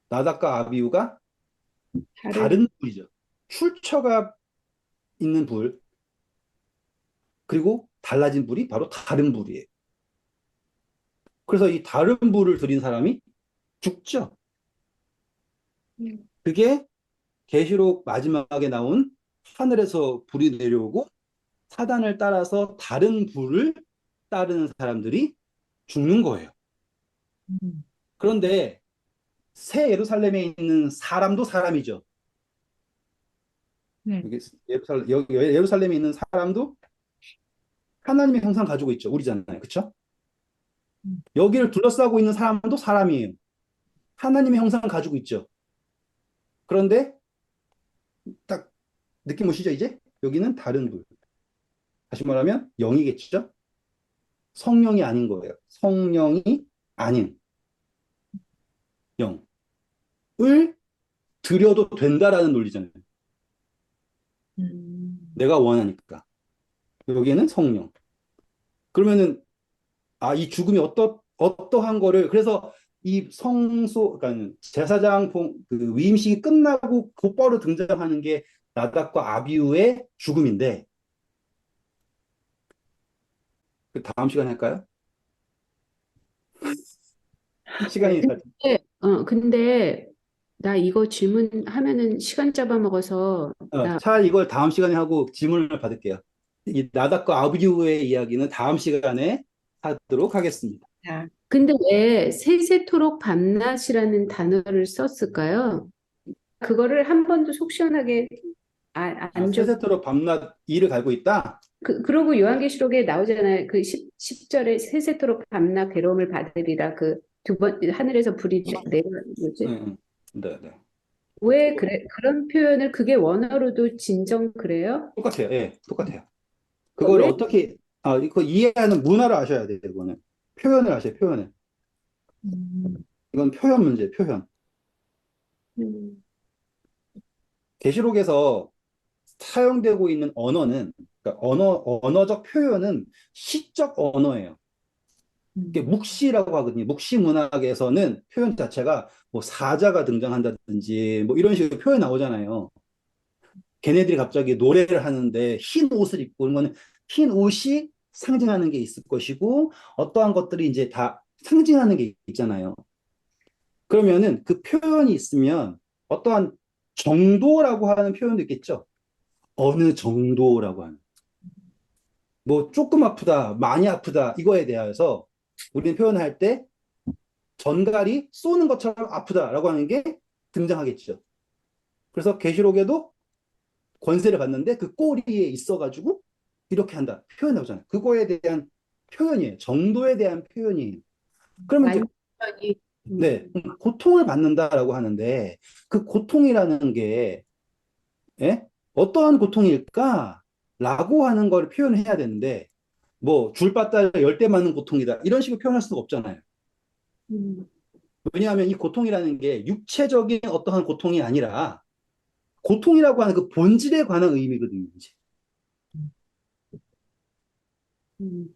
나답과 아비후가 다른 다른 불이죠. 출처가 있는 불, 그리고 달라진 불이 바로 다른 불이에요. 그래서 이 다른 불을 들인 사람이 죽죠. 그게 계시록 마지막에 나온 하늘에서 불이 내려오고 사단을 따라서 다른 불을 따르는 사람들이 죽는 거예요. 음. 그런데 새 예루살렘에 있는 사람도 사람이죠. 네. 여기 예루살렘에 있는 사람도 하나님의 형상 가지고 있죠. 우리잖아요. 그렇죠? 음. 여기를 둘러싸고 있는 사람도 사람이에요. 하나님의 형상 가지고 있죠. 그런데 딱 느낌 오시죠, 이제? 여기는 다른 불. 다시 말하면 영이겠죠? 성령이 아닌 거예요. 성령이 아닌 영을 드려도 된다라는 논리잖아요. 내가 원하니까. 여기에는 성령. 그러면은 이 죽음이 어떠한 거를 그래서 이 성소 그러니까 제사장 그 위임식이 끝나고 곧바로 등장하는 게 나답과 아비후의 죽음인데 그 다음 시간에 할까요? 시간이 다 근데 나 이거 질문하면은 시간 잡아먹어서 나 차라리 이걸 다음 시간에 하고 질문을 받을게요. 이 나답과 아비후의 이야기는 다음 시간에 하도록 하겠습니다. 자, 근데 왜 세세토록 밤낮이라는 단어를 썼을까요? 그거를 한 번도 속 시원하게 안 줘. 세세토록 밤낮 이를 갈고 있다. 그러고 요한계시록에 나오잖아요. 그 10절에 세세토록 밤낮 괴로움을 받으리라 그 두 번 하늘에서 불이 뭐지? 네, 네. 왜 그래? 그런 표현을 그게 원어로도 진정 그래요? 똑같아요. 예, 똑같아요. 그러니까 그거를 왜 어떻게, 이거 이해하는 문화를 아셔야 돼요, 이거는. 표현을 아셔야 표현을. 음. 이건 표현 문제, 표현. 음, 계시록에서 사용되고 있는 언어는, 그러니까 언어적 표현은 시적 언어예요. 이게 묵시라고 하거든요. 묵시 문학에서는 표현 자체가 뭐 사자가 등장한다든지 뭐 이런 식으로 표현 나오잖아요. 걔네들이 갑자기 노래를 하는데 흰 옷을 입고 이런 거는 흰 옷이 상징하는 게 있을 것이고 어떠한 것들이 이제 다 상징하는 게 있잖아요. 그러면은 그 표현이 있으면 어떠한 정도라고 하는 표현도 있겠죠. 어느 정도라고 하는. 뭐 조금 아프다, 많이 아프다 이거에 대해서 우리는 표현할 때 전갈이 쏘는 것처럼 아프다라고 하는 게 등장하겠죠. 그래서 계시록에도 권세를 받는데 그 꼬리에 있어가지고 이렇게 한다. 표현 나오잖아요. 그거에 대한 표현이에요. 정도에 대한 표현이에요. 그러면 이제 완전히, 네, 고통을 받는다라고 하는데 그 고통이라는 게 예? 어떠한 고통일까? 라고 하는 걸 표현해야 되는데 뭐 줄 빠따를 열대 맞는 고통이다. 이런 식으로 표현할 수가 없잖아요. 음, 왜냐하면 이 고통이라는 게 육체적인 어떠한 고통이 아니라 고통이라고 하는 그 본질에 관한 의미거든요. 이제.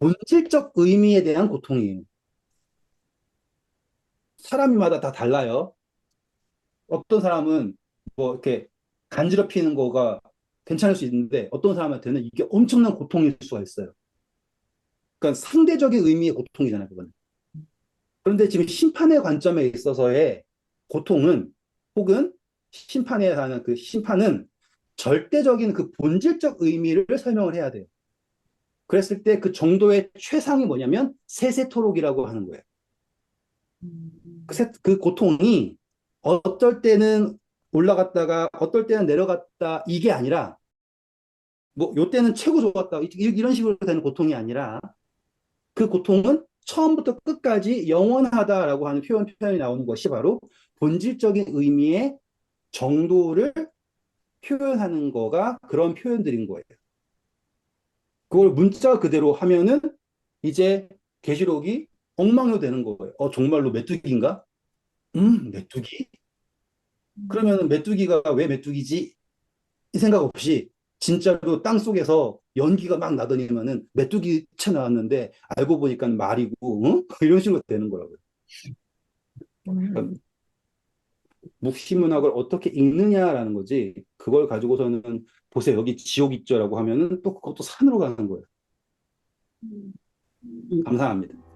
본질적 의미에 대한 고통이에요. 사람마다 다 달라요. 어떤 사람은 뭐 이렇게 간지럽히는 거가 괜찮을 수 있는데 어떤 사람한테는 이게 엄청난 고통일 수가 있어요. 그러니까 상대적인 의미의 고통이잖아요, 그거는. 그런데 지금 심판의 관점에 있어서의 고통은 혹은 심판에 관한 그 심판은 절대적인 그 본질적 의미를 설명을 해야 돼요. 그랬을 때 그 정도의 최상이 뭐냐면 세세토록이라고 하는 거예요. 그 고통이 어떨 때는 올라갔다가 어떨 때는 내려갔다 이게 아니라 뭐 요때는 최고 좋았다 이런 식으로 되는 고통이 아니라 그 고통은 처음부터 끝까지 영원하다라고 하는 표현이 나오는 것이 바로 본질적인 의미의 정도를 표현하는 거가 그런 표현들인 거예요. 그걸 문자 그대로 하면은 이제 계시록이 엉망으로 되는 거예요. 정말로 메뚜기인가? 메뚜기? 그러면 메뚜기가 왜 메뚜기지? 이 생각 없이 진짜로 땅 속에서 연기가 막 나더니만은 메뚜기 쳐 나왔는데 알고 보니까 말이고 이런 식으로 되는 거라고요. 그러니까 묵시문학을 어떻게 읽느냐라는 거지 그걸 가지고서는 보세요 여기 지옥 있죠라고 하면은 또 그것도 산으로 가는 거예요. 음. 감사합니다.